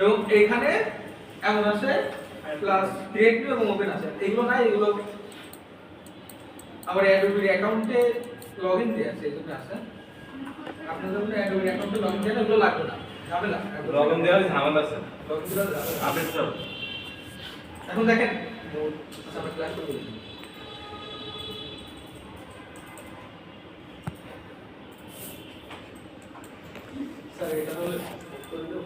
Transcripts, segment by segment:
এবং এখানে এমন আছে প্লাস ক্রিয়েট নিউ এবং ওপেন আছে, এগুলো নাই, এগুলো আবার অ্যাডোবি অ্যাকাউন্টে লগইন দেয়া আছে, এজন্য আছে। আপনাদের জন্য অ্যাডোবি অ্যাকাউন্টে লগইন দেয়া এগুলো লাগবে না, ঝামেলা লগইন দেওয়ার ঝামেলা আছে, লগইন দেওয়া আপডেট সব। এখন দেখেন আমরা ক্লাস শুরু করি। স্যার এটা হলো করে দাও।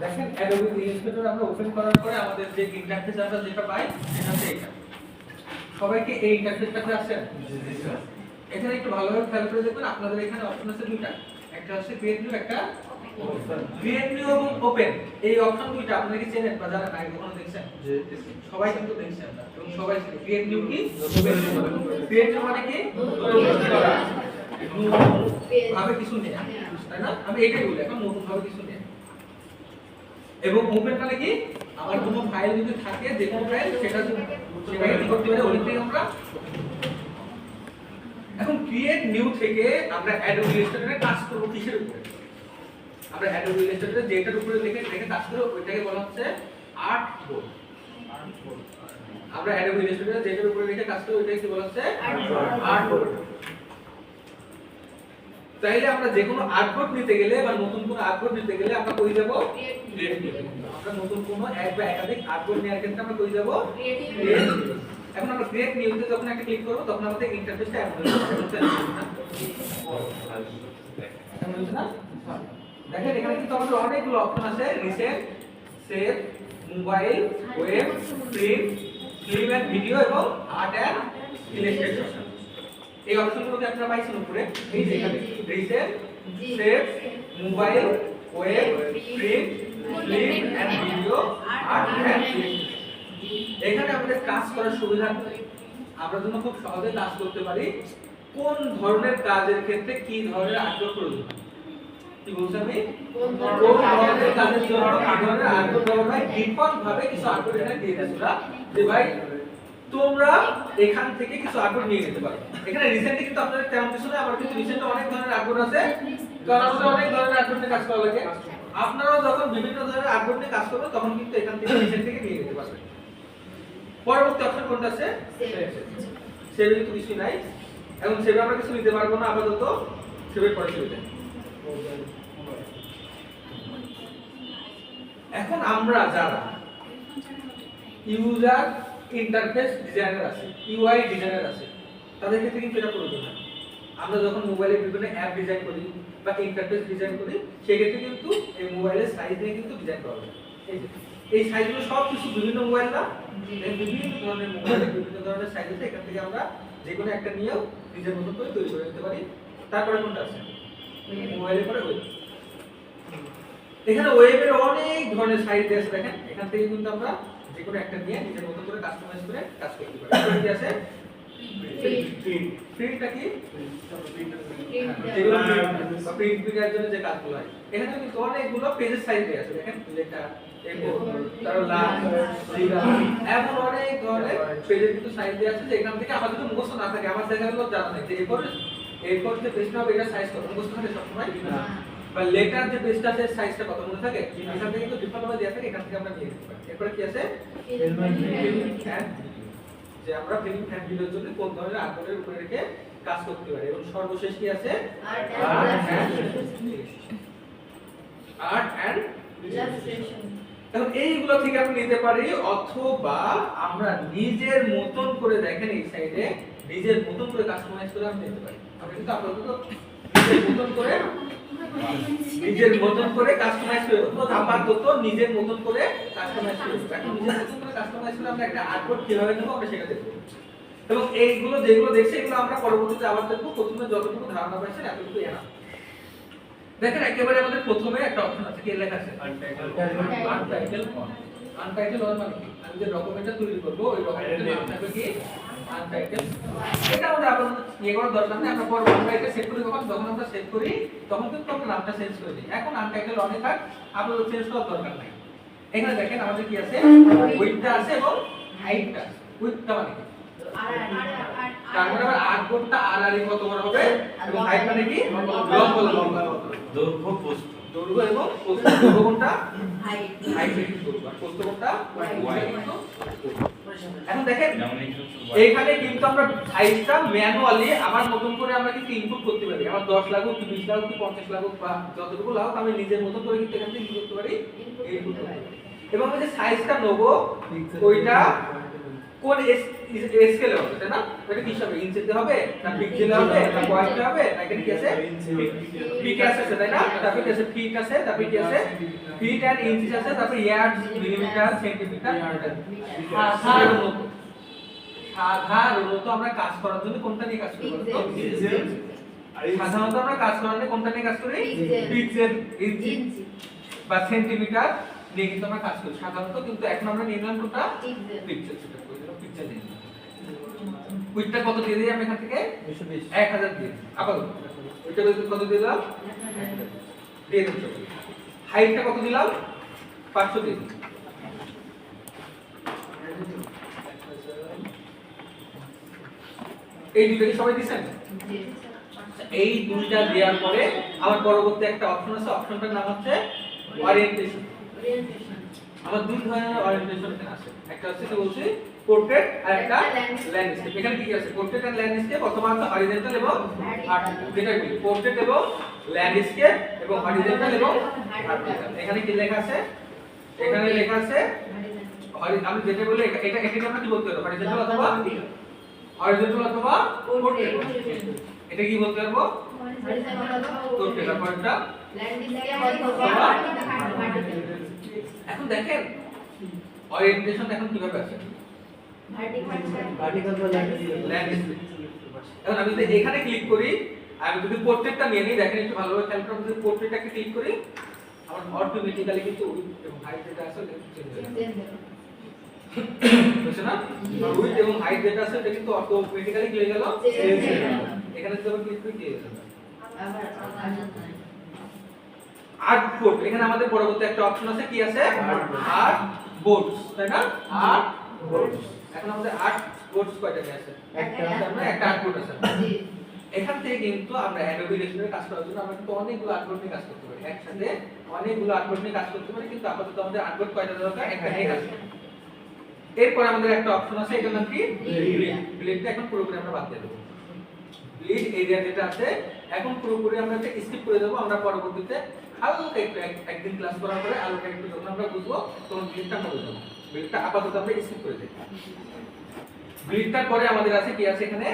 দেখেন অ্যাডোবি ইলাস্ট্রেটর আমরা ওপেন করার পরে আমাদের যে ইন্টারফেস আমরা যেটা পাই সেটা হচ্ছে এটা। সবাইকে এই ইন্টারফেসটাতে আছে? জি স্যার। এখানে একটু ভালোভাবে খেয়াল করে দেখবেন, আপনাদের এখানে অপশন আছে দুটো, একটা হচ্ছে ক্রিয়েট নিউ, একটা ওপেন। ক্রিয়েট নিউ এবং ওপেন এই অপশন দুইটা আপনারা কি চেনেন বা জানেন, আগে কখনো দেখছেন? সবাই কিন্তু দেখছেন এবং সবাই জানে ক্রিয়েট নিউ কি, ক্রিয়েট নিউ মানে কি নতুন করা, ভাবে কিছু নেই, তাই না? আমি এটাই বলি, এখন নতুন ভাবে কিছু নেই। এবং ওপেন মানে কি, আমার কোনো ফাইল যদি থাকে, যে কোনো ফাইল সেটাকে কি করতে পারি, ওইটাই আমরা। এখন ক্রিয়েট নিউ থেকে আমরা অ্যাডোবি ইলাস্ট্রেটরে কাজ করব কিসের উপরে? আমরা অ্যাডোবি ইলাস্ট্রেটরে যেটার উপরে লিখে কাজ করব ওইটাকে বলা হচ্ছে আর্ট বোর্ড। আমরা অ্যাডোবি ইলাস্ট্রেটরে যেটার উপরে লিখে কাজ করব ওইটাকে বলা হচ্ছে আর্ট বোর্ড। তাইলে আমরা যে কোনো আর্ট বোর্ড নিতে গেলে বা নতুন কোনো আর্ট বোর্ড নিতে গেলে আমরা কই যাব? Create new. আমরা নতুন কোনো এক বা একাধিক আর্ট বোর্ড নেওয়ার ক্ষেত্রে আমরা কই যাব? Create new. এখন আমরা ক্রিয়েট নিউতে যখন একটা ক্লিক করব তখন আমাদের ইন্টারফেসটা এমন হয়ে যাবে। দেখেন এখানে কিন্তু আমাদের অনেকগুলো অপশন আছে, recent, save, mobile, web, print, film and video এবং আর্ট এন্ড ইলাস্ট্রেশন। এই অপশনগুলোকে আপনারা পাইছেন উপরে, এই যে এখানে recent, save, mobile, web, print, film and video, art and illustration. এখানে আমাদের কাজ করার সুবিধা, আমরা যেন খুব সহজে কাজ করতে পারি, কোন ধরনের কাজের ক্ষেত্রে কি ধরনের আগ্রহ প্রয়োজন। কি বলছি আমি? কোন ধরনের কাজের জন্য কি ধরনের আগ্রহ প্রয়োজন হয়, ডিফল্ট ভাবে কিছু আগ্রহ এখানে দিয়ে দিয়েছে ওরা, যে ভাই তোমরা এখান থেকে কিছু আগ্রহ নিয়ে নিতে পারো। এখানে রিসেন্টলি কিন্তু আপনাদের তেমন কিছু না, আমার কিন্তু রিসেন্টলি অনেক ধরনের আগ্রহ আছে, কারণ আমাদের অনেক ধরনের আগ্রহ নিয়ে কাজ করা লাগে। আপনারাও যখন বিভিন্ন ধরনের আগ্রহ নিয়ে কাজ করবেন তখন কিন্তু এখান থেকে রিসেন্ট থেকে নিয়ে নিতে পারবেন। পরবর্তী অপশন কোনটা আছে? সেভে কিন্তু কিছু নাই, এখন সেভে আমরা কিছু নিতে পারবো না আপাতত, সেভের পরে চলে। এখন আমরা যারা ইউজার ইন্টারফেস ডিজাইনার আছে, ইউআই ডিজাইনার আছে, তাদের ক্ষেত্রে কিন্তু এটা প্রয়োজন হয়। আমরা যখন মোবাইলে বিভিন্ন অ্যাপ ডিজাইন করি বা ইন্টারফেস ডিজাইন করি, সেক্ষেত্রে কিন্তু এই মোবাইলের সাইজ নিয়ে কিন্তু ডিজাইন করা হবে। এই সাইজগুলো সব কিছু বিভিন্ন মোবাইল না, বিভিন্ন ধরনের মোবাইলে বিভিন্ন ধরনের সাইজ আছে, এখান থেকে আমরা যে কোনো একটা নিয়েও নিজের মতো করে তৈরি করে নিতে পারি। তারপরে কোনটা আছে? মোবাইলের পরে ওয়েব। এখানে ওয়েবের অনেক ধরনের সাইজ আছে, দেখেন এখান থেকে কিন্তু আমরা যে কোনো একটা নিয়ে নিজের মতো করে কাস্টমাইজ করে কাজ করতে পারি। এখানে কি আছে? প্রিন্টটা কি? যেগুলো প্রিন্ট বিকার জন্য যে কাজগুলো হয়, এখানে কিন্তু অনেকগুলো পেজের সাইজ দেয়া আছে, দেখেন লেখা তারপর লাভ এমন অনেক ধরনের পেজের কিন্তু সাইজ দেয়া আছে, যে এখান থেকে আমাদের যদি মুখস্থ না থাকে, আমার দেখা গেল জানা নেই যে এরপর যে পেজটা হবে এটা সাইজ কত মুখস্থ থাকে সবসময় বা লেটার যে পেজটা আছে সাইজটা কত মনে থাকে, এখান থেকে কিন্তু ডিফল্ট ভাবে দেয়া থাকে, এখান থেকে আমরা নিয়ে নিতে পারি। এরপর কি আছে? যে আমরা ফিল্ম এন্ড ভিডিওর জন্য কোন ধরনের আগ্রহের উপরে রেখে কাজ করতে পারি। এবং সর্বশেষ কি আছে? Art and illustration. এখন এইগুলো থেকে আমরা নিতে পারি, অথবা আমরা নিজের মতন করে, দেখেন এই সাইডে নিজের মতন করে কাস্টমাইজ করে আমরা নিতে পারি। আমরা কিন্তু আপাতত নিজের মতন করে কাস্টমাইজ করে আপাতত নিজের মতন করে কাস্টমাইজ করে এখন নিজের মতন করে কাস্টমাইজ করে আমরা একটা আর্টবোর্ড কিভাবে নেব আমরা সেটা দেখব। এবং এইগুলো যেগুলো দেখছি এগুলো আমরা পরবর্তীতে আবার দেখব। প্রথমে যতটুকু ধারণা পাইছেন এতটুকু এনা। দেখেন একেবারে আমাদের প্রথমে একটা অপশন আছে, কি লেখা আছে? Untitled on. আনটাইটেল অন মানে কি? আমি যে ডকুমেন্টটা তৈরি করব ওই ডকুমেন্টের নাম থাকবে কি? আনটাইটেল। এটা আমাদের আপাতত ইয়ে করার দরকার নেই, আমরা পরে আমরা এটা সেভ করি, যখন আমরা সেভ করি তখন কিন্তু আমরা নামটা চেঞ্জ করে দিই। এখন আনটাইটেল অনে থাক, আপাতত চেঞ্জ করার দরকার নাই। এখানে দেখেন আমাদের কি আছে? উইডথটা আছে এবং হাইটটা আছে। উইডথটা মানে কি? তার মানে আবার আর্টবোর্ডটা আর আর কত বড় হবে এবং হাইট মানে কি লম্ব লম্বা দৈর্ঘ্য প্রস্থ দৈর্ঘ্য এবং প্রস্থ দৈর্ঘ্য কোনটা হাইট হাইট কিন্তু দৈর্ঘ্য আর প্রস্থ কোনটা ওয়াই এখন দেখেন যেমন এখানে এইখানে কিন্তু আমরা সাইজটা ম্যানুয়ালি আবার নতুন করে আমরা কিন্তু ইনপুট করতে পারি আমার 10 লাগুক কি 20 লাগুক কি 50 লাগুক বা যতটুকু লাগুক আমি নিজের মতো করে কিন্তু এখান থেকে ইনপুট করতে পারি ইনপুট করতে পারি এবং এই যে সাইজটা নেব ওইটা কোন স্কেলে হবে তাই না এটা কি হবে ইঞ্চিতে হবে না পিক্সেলে হবে না পয়েন্টে হবে না কি আছে পিক আছে তাই না তারপর কি আছে ফিট আছে তারপর কি আছে ফিট এন্ড ইঞ্চিস আছে তারপর ইয়ার্ড মিলিমিটার সেন্টিমিটার সাধারণত আমরা কাজ করার জন্য কোনটা নিয়ে কাজ করি বলতো সাধারণত আমরা কাজ করার জন্য কোনটা নিয়ে কাজ করি পিক্সেল ইঞ্চি বা সেন্টিমিটার নিয়ে কিন্তু আমরা কাজ করি সাধারণত কিন্তু এখন আমরা নিয়ে নিলাম কোনটা পিক্সেল সেটা করে দিলাম পিক্সেল নিয়ে কুইটটা কত দিয়ে দিই আমি এখান থেকে 1000 দিয়ে আবার ওইটা কত দিয়ে দিলাম দিয়ে দিচ্ছি হাইটটা কত দিলাম 500 দিয়ে দিই এই দুটো কি সবাই দিছেন এই দুইটা দেওয়ার পরে আমার পরবর্তী একটা অপশন আছে অপশনটার নাম হচ্ছে ওরিয়েন্টেশন আমার দুই ধরনের ওরিয়েন্টেশন এখানে আছে একটা হচ্ছে কি বলছি পোর্ট্রেট আর একটা ল্যান্ডস্কেপ এখানে কি আছে পোর্ট্রেট এন্ড ল্যান্ডস্কেপ অথবা হরিজন্টাল এবং ভার্টিক্যাল যেটা কি পোর্ট্রেট এবং ল্যান্ডস্কেপ এবং হরিজন্টাল এবং ভার্টিক্যাল এখানে কি লেখা আছে এখানে লেখা আছে আমি যেটা বলি এটা এটাকে আমরা কি বলতে পারবো হরিজন্টাল অথবা হরিজন্টাল অথবা পোর্ট্রেট এটা কি বলতে পারবো পোর্ট্রেট আর পরেরটা এখন দেখেন ওরিয়েন্টেশন এখন কিভাবে আছে ভার্টিক্যাল বা ল্যান্ডস্কেপ এখন আমি যদি এখানে ক্লিক করি আমি যদি পোর্ট্রেটটা নিয়ে নিই দেখেন একটু ভালোভাবে খেয়াল করুন যদি পোর্ট্রেটটাকে ক্লিক করি আমার অটোমেটিক্যালি কিন্তু উইথ এবং হাইট যেটা আছে সেটা চেঞ্জ হয়ে যাবে বুঝছ না উইথ এবং হাইট যেটা আছে সেটা কিন্তু অটোমেটিক্যালি কি হয়ে গেল চেঞ্জ হয়ে গেল এখানে যদি ক্লিক করি কি হয়ে যাবে আর্ট বোর্ড এখানে আমাদের পরবর্তী একটা অপশন আছে কি আছে আর্ট বোর্ডস তাই না আর্ট বোর্ডস এখন আমাদের আর্ট বোর্ডস কয়টা আছে একটা আর্ট বোর্ড আছে এখান থেকে কিন্তু আমরা অ্যাডোবি ইলাস্ট্রেটরে কাজ করার জন্য আমরা কিন্তু অনেকগুলো আর্ট বোর্ড নিয়ে কাজ করতে পারি একসাথে অনেকগুলো আর্ট বোর্ড নিয়ে কাজ করতে পারি কিন্তু আপাতত আমাদের আর্ট বোর্ড কয়টা দরকার একটা নিয়ে কাজ করতে এরপর আমাদের একটা অপশন আছে এটার নাম কি ব্লেডটা এখন পুরোপুরি আমরা বাদ দিয়ে দেব ব্লেড এরিয়া যেটা আছে এখন পুরোপুরি আমরা এটা স্কিপ করে দেব আমরা পরবর্তীতে হালকা একটু একদিন ক্লাস করার পরে হালকা একটু যখন আমরা বুঝবো তখন ব্লেডটা আমরা বুঝবো ব্লেডটা আপাতত আমরা স্কিপ করে দেব ব্লেডটার পরে আমাদের আছে কি আছে এখানে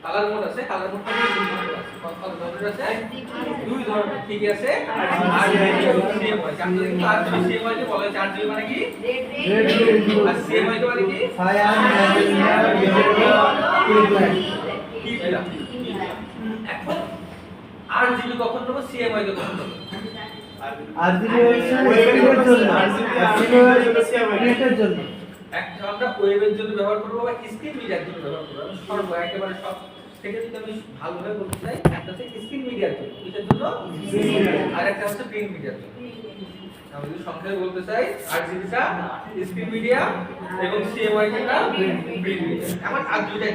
কালার মোড আছে কালার মোডটা দুই ধরনের আছে কত ধরনের আছে দুই ধরনের ঠিক আছে আরজিবি এবং সিএমওয়াই আমরা কিন্তু আরজিবি সিএমওয়াই কে বলা হয় আরজিবি মানে কি আর সিএমওয়াই কে মানে কি এখন আরজিবি কখন দেব সিএমওয়াই কে কখন দেব আরজিবি হচ্ছে ওয়েবের জন্য নেটের জন্য একটা আমরা ওয়েবের জন্য ব্যবহার করব বা স্ক্রিন মিডিয়ার জন্য ব্যবহার করব আমি সর্ব একেবারে সব থেকে যদি আমি ভালোভাবে বলতে চাই একটা হচ্ছে স্ক্রিন মিডিয়ার জন্য এটার জন্য আর একটা হচ্ছে প্রিন্ট মিডিয়ার জন্য আমি যদি সংক্ষেপে বলতে চাই আরজিবিটা স্ক্রিন মিডিয়া এবং সিএমওয়াই টা প্রিন্ট মিডিয়া আমার আর দুইটাই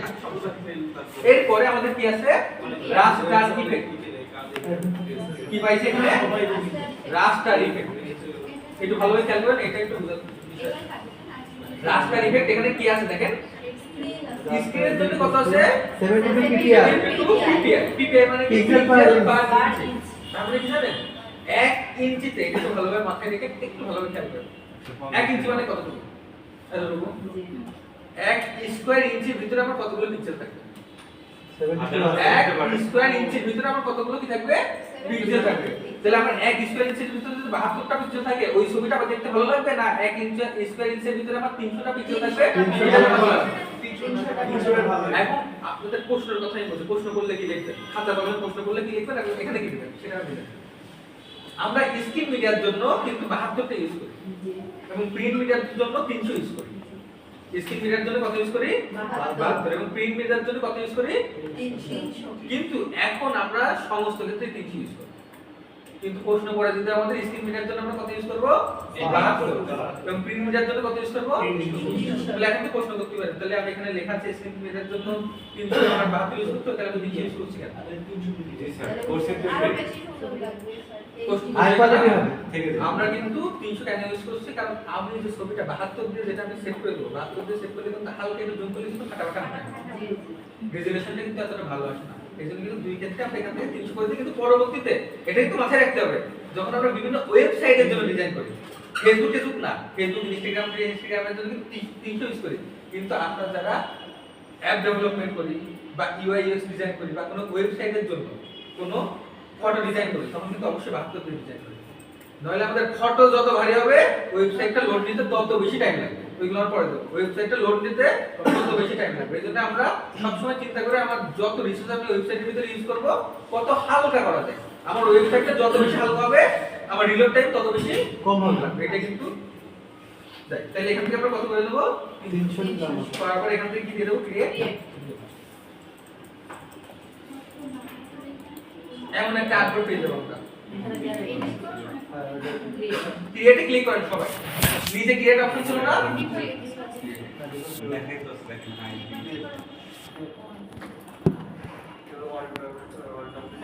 এরপরে আমাদের কি আছে রাস্টার ইফেক্ট কি পাইছে এখানে রাস্টার ইফেক্ট একটু ভালোভাবে খেয়াল করেন এটা একটু বুঝার রাস্টার ইফেক্ট এখানে কি আছে দেখেন স্ক্রিনের জন্য কত আছে 72 পিপিআর পিপিআর মানে কি পিক্সেল পার ইঞ্চ তাহলে কি জানেন 1 ইঞ্চিতে একটু ভালোভাবে মাথায় রেখে একটু ভালোভাবে খেয়াল করুন 1 ইঞ্চি মানে কতটুকু এরকম 1 স্কয়ার ইঞ্চির ভিতরে আমার কতগুলো পিক্সেল থাকবে 1 স্কয়ার ইঞ্চির ভিতরে আমার কতগুলো কি থাকবে পিক্সেল থাকবে তাহলে আমার 1 স্কয়ার ইঞ্চির ভিতরে যদি 72টা পিক্সেল থাকে ওই ছবিটা আমার দেখতে ভালো লাগবে না 1 ইঞ্চি স্কয়ার ইঞ্চির ভিতরে আমার 300টা পিক্সেল থাকবে এটা ভালো লাগবে এখন আপনাদের প্রশ্নের কথাই বলছি প্রশ্ন করলে কি লিখবেন খাতা কলমে প্রশ্ন করলে কি লিখবেন এখানে কি লিখবেন সেটা আমি লিখব আমরা স্ক্রিন মিডিয়ার জন্য কিন্তু 72টা ইউজ করি এবং প্রিন্ট মিডিয়ার জন্য 300 ইউজ করি স্ক্রিন মিডিয়ার জন্য কত ইউজ করি 72 এবং প্রিন্ট মিডিয়ার জন্য কত ইউজ করি 300 কিন্তু এখন আমরা সমস্ত ক্ষেত্রে 300 ইউজ করি কিন্তু প্রশ্ন পড়ে যদি আমাদের স্ক্রিন মিটার জন্য আমরা কত ইউজ করব 72 এবং প্রিন্ট মিটার জন্য কত ইউজ করব 300 তাহলে এখন তো প্রশ্ন করতে পারি তাহলে আমি এখানে লেখা আছে স্ক্রিন মিটার জন্য 300 আমরা 72 ইউজ করতে তাহলে আমি 200 ইউজ করছি কেন জি স্যার কোর্সের তো আরো বেশি সুন্দর লাগবে স্যার হাই কোয়ালিটি হবে থেকে আমরা কিন্তু 300 কেন ইউজ করছি কারণ আমি যে ছবিটা 72 দিয়ে যেটা আমি সেট করে দেব 72 দিয়ে সেট করলে কিন্তু হালকা একটু জুম করলে কিন্তু ফাটাফাটা হয় রেজোলিউশনটা কিন্তু এতটা ভালো আসে না এইজন্য কিন্তু দুই ক্ষেত্রে আমরা এখান থেকে 300 করে দিই কিন্তু পরবর্তীতে এটা কিন্তু মাথায় রাখতে হবে যখন আমরা বিভিন্ন ওয়েবসাইটের জন্য ডিজাইন করি ফেসবুক না ফেসবুক ইনস্টাগ্রামের জন্য কিন্তু 300 ইউজ করি কিন্তু আমরা যারা অ্যাপ ডেভেলপমেন্ট করি বা ইউআই ইউএক্স ডিজাইন করি বা কোনো ওয়েবসাইটের জন্য কোনো ফটো ডিজাইন করি তখন কিন্তু অবশ্যই 72 দিয়ে ডিজাইন করি নইলে আমাদের ফটো যত ভারী হবে ওয়েবসাইটটা লোড নিতে তত বেশি টাইম লাগবে ওইগুলো পরে দেবো ওয়েবসাইটটা লোড নিতে তত বেশি টাইম লাগবে এইজন্য আমরা সবসময় চিন্তা করে আমার যত রিসোর্স আমি ওয়েবসাইটের ভিতরে ইউজ করব কত হালকা করা যায় আমার ওয়েবসাইটটা যত বেশি হালকা হবে আমার রিলোড টাইম তত বেশি কম হবে লাগবে এটা কিন্তু তাহলে এখান থেকে আমরা কত করে দেবো 300 গ্রাম তারপর এখান থেকে কি দিয়ে দেবো ক্রিয়েট এমন একটা আগ্রহ পেয়ে যাবো আমরা ক্রিয়েটে ক্লিক করেন সবাই নিচে ক্রিয়েট অপশন ছিল না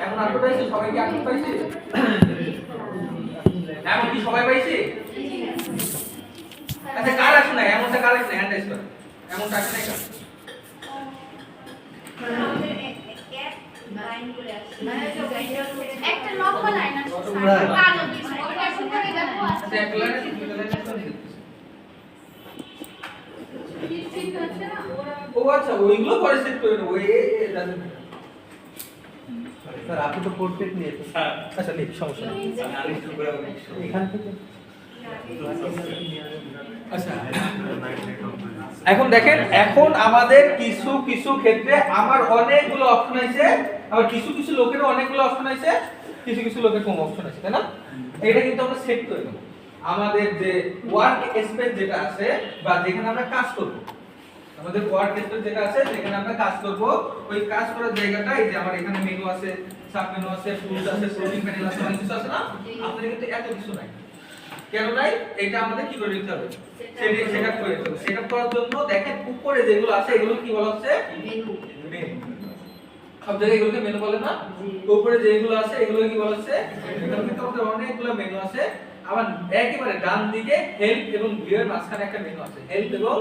এখন আগ্রহ পাইছি সবাই কি আগ্রহ পাইছি এমন কি সবাই পাইছি আচ্ছা কার আসে না এমনটা কার আসে না হ্যান্ড রাইজ করেন এমনটা আসে না কেন একটা লম্বা লাইন আছে কালো দিছে ওটা শুনে দেখো আচ্ছা এক লাইনে দুটো লাইনে ঠিক আছে না ও আচ্ছা ওইগুলো পরে সেট করে নেবো স্যার আপনি তো পোর্ট্রেট নিয়েছেন আচ্ছা নেই সমস্যা নেই এখান থেকে আচ্ছা এখন দেখেন এখন আমাদের কিছু কিছু ক্ষেত্রে আমার অনেকগুলো অপশন আছে আবার কিছু কিছু লোকেরও অনেকগুলো অপশন আছে কিছু কিছু লোকের কম অপশন আছে তাই না এটা কিন্তু আমরা সেট করে নেব আমাদের যে ওয়ার্ক স্পেস যেটা আছে বা যেখানে আমরা কাজ করব আমাদের ওয়ার্ক স্পেস যেটা আছে যেখানে আমরা কাজ করব ওই কাজ করার জায়গাটা এই যে আমার এখানে মেনু আছে সাব মেনু আছে টুলস আছে ফ্লোটিং প্যানেল আছে অনেক কিছু আছে না আপনাদের কিন্তু এত কিছু নাই কেন নাই এটা আমাদের কি করে নিতে হবে সেটআপ করে নিতে হবে সেটআপ করার জন্য দেখেন উপরে যেগুলো আছে এগুলো কি বলা হচ্ছে মেনু সব জায়গায় এগুলোকে মেনু বলে না উপরে যেগুলো আছে এগুলো কি বলা হচ্ছে এখানে কিন্তু আমাদের অনেকগুলো মেনু আছে আবার একেবারে ডান দিকে হেল্প এবং ভিউ এর মাঝখানে একটা মেনু আছে হেল্প এবং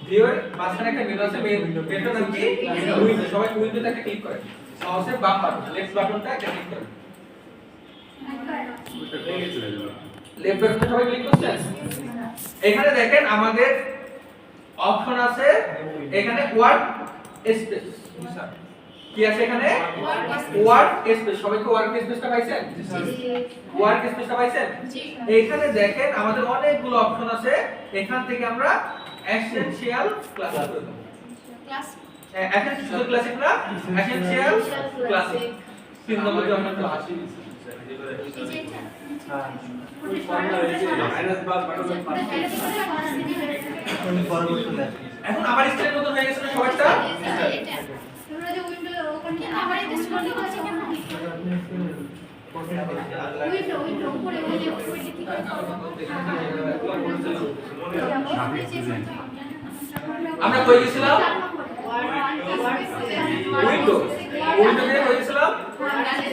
ভিউ এর মাঝখানে একটা মেনু আছে মেনুটার নাম কি উইন্ডো সবাই উইন্ডোটাকে ক্লিক করেন মাউসের বাম বাটন লেফট বাটনটা একটা ক্লিক করেন লেফট বাটনে সবাই ক্লিক করছেন এখানে দেখেন আমাদের অপশন আছে এখানে ওয়ার্ক স্পেস কি আছে এখানে ওয়ার্ক স্পেস সবাই কি ওয়ার্ক স্পেসটা পাইছেন ওয়ার্ক স্পেসটা পাইছেন এখানে দেখেন আমাদের অনেকগুলো অপশন আছে এখান থেকে আমরা এসেনশিয়াল ক্লাস করে দেব ক্লাস এসেনশিয়াল ক্লাসিক না এসেনশিয়াল ক্লাসিক তিন নম্বর যে আমরা ক্লাস পরবর্তীতে এখন আবার স্ক্রিনের মতো হয়ে গেছে না সবাইটা তোমরা যে উইন্ডো ওখানে আমার এই স্ক্রলিং আছে কেন উইন্ডো উপরে ওই যে উপরে কি করে আমরা কই গেছিলাম উইন্ডো উইন্ডো দিয়ে কই গেছিলাম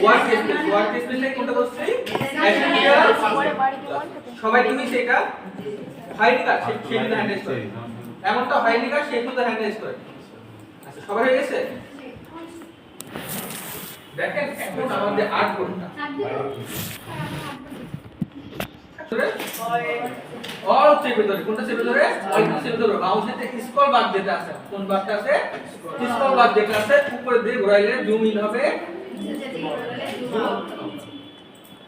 ওয়ার্ক স্পেসে কোনটা বলছি এসেনশিয়াল সবাই তুমি সেটা হয়নি কাজ সেটা হ্যান্ড রেজ করে এমনটা হয়নি কাজ সেটা হ্যান্ড রেজ করে আচ্ছা সবাই হয়ে গেছে দেখেন এখন আমাদের আর্ট কোনটা অল চেপে ধরে কোনটা চেপে ধরে অল্প চেপে ধরে মাউসের যে স্ক্রল বার যেটা আছে কোন বারটা আছে স্ক্রল বার যেটা আছে উপরে দিয়ে ঘোরাইলে জুম ইন হবে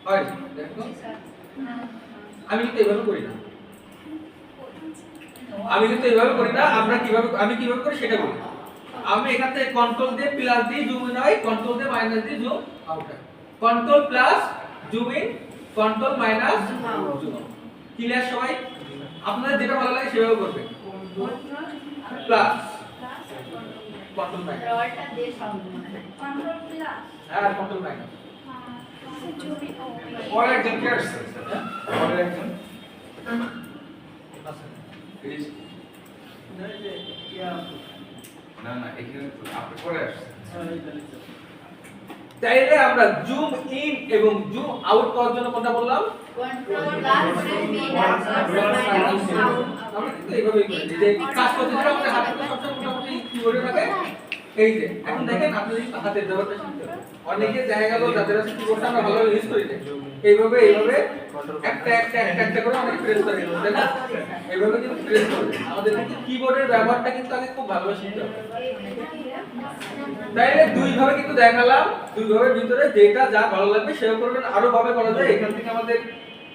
হয় দেখো আমি কিন্তু এইভাবে করি না আমি কিভাবে করি সেটা বলি আমি এখান থেকে কন্ট্রোল দিয়ে প্লাস দিয়ে জুম ইন হয় কন্ট্রোল দিয়ে মাইনাস দিয়ে জুম আউট হয় control plus zoom in control minus zoom out clear সবাই আপনাদের যেটা ভালো লাগে সেভাবে করবেন প্লাস কন্ট্রোল মাইনাস রলটা দিয়ে সব কন্ট্রোল প্লাস হ্যাঁ কন্ট্রোল মাইনাস পরে একজন কে আসছে পরে একজন না না এখানে আপনি পরে আসছেন তাইলে আমরা জুম ইন এবং জুম আউট করার জন্য কোনটা বললাম আমরা কিন্তু এইভাবেই করি যে কাজ করতে গেলে আমাদের হাতে তো সবসময় মোটামুটি কিবোর্ডে থাকে এই যে এখন দেখেন আপনি যদি হাতের ব্যবহারটা শিখতে হবে অনেকে দেখা গেল যাদের আছে কিবোর্ডটা আমরা ভালোভাবে ইউজ করি না এইভাবে একটা করে অনেক প্রেস করে তাই না এইভাবে কিন্তু প্রেস করে আমাদের কিবোর্ডের ব্যবহারটা কিন্তু আগে খুব ভালোভাবে শিখতে হবে তাইলে দুই ভাবে কিন্তু দেখালাম দুই ভাবের ভিতরে যেটা যা ভালো লাগবে সেটা করবেন আরো ভাবে করা যায় এখান থেকে আমাদের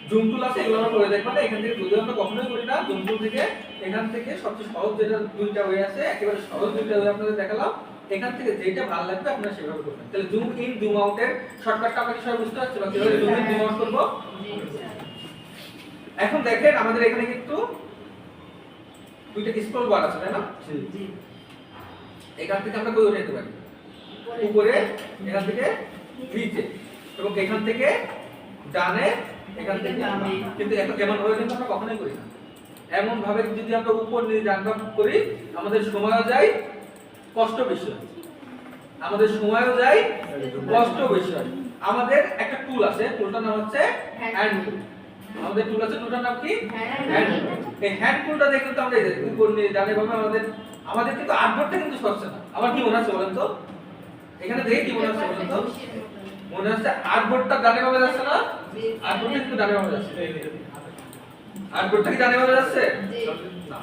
জুম টুল আছে এগুলো আমরা করে দেখবেন এখান থেকে যদি আমরা কখনোই করি না জুম টুল থেকে এখান থেকে সবচেয়ে সহজ যেটা দুইটা ওয়ে আছে একেবারে সহজ দুইটা ওয়ে আপনাদের দেখালাম এখান থেকে যেটা ভালো লাগবে আপনারা সেভাবে করবেন তাহলে জুম ইন জুম আউটের শর্টকাটটা আমরা কি সবাই বুঝতে পারছি বা কিভাবে জুম ইন জুম আউট করব এখন দেখেন আমাদের এখানে কিন্তু দুইটা স্ক্রল বার আছে তাই না জি এখান থেকে আমরা কই উঠাইতে পারি উপরে এখান থেকে নিচে এবং এখান থেকে ডানে এখান থেকে কিন্তু এখন এমন ভাবে কিন্তু আমরা কখনোই করি না এমন ভাবে যদি আমরা উপর নিচে ডান বাম করি আমাদের সময়ও যায় কষ্ট বেশি হয় আমাদের সময়ও যায় কষ্ট বেশি হয় আমাদের একটা টুল আছে টুলটার নাম হচ্ছে হ্যান্ড টুল আমাদের টুল আছে টুলটার নাম কি হ্যান্ড টুল এই হ্যান্ড টুলটা দেখে কিন্তু আমরা এই যে উপর নিচে ডানে বামে আমাদের কিন্তু আর্টবোর্ডটা কিন্তু সরছে না আমার কি মনে আছে বলেন তো এখানে দেখে কি মনে হচ্ছে বলেন তো মনে হচ্ছে আর্টবোর্ডটা ডানে বামে যাচ্ছে না আর্টবোর্ডটা কিন্তু ডানে বামে যাচ্ছে আর্টবোর্ডটা কি ডানে বামে যাচ্ছে না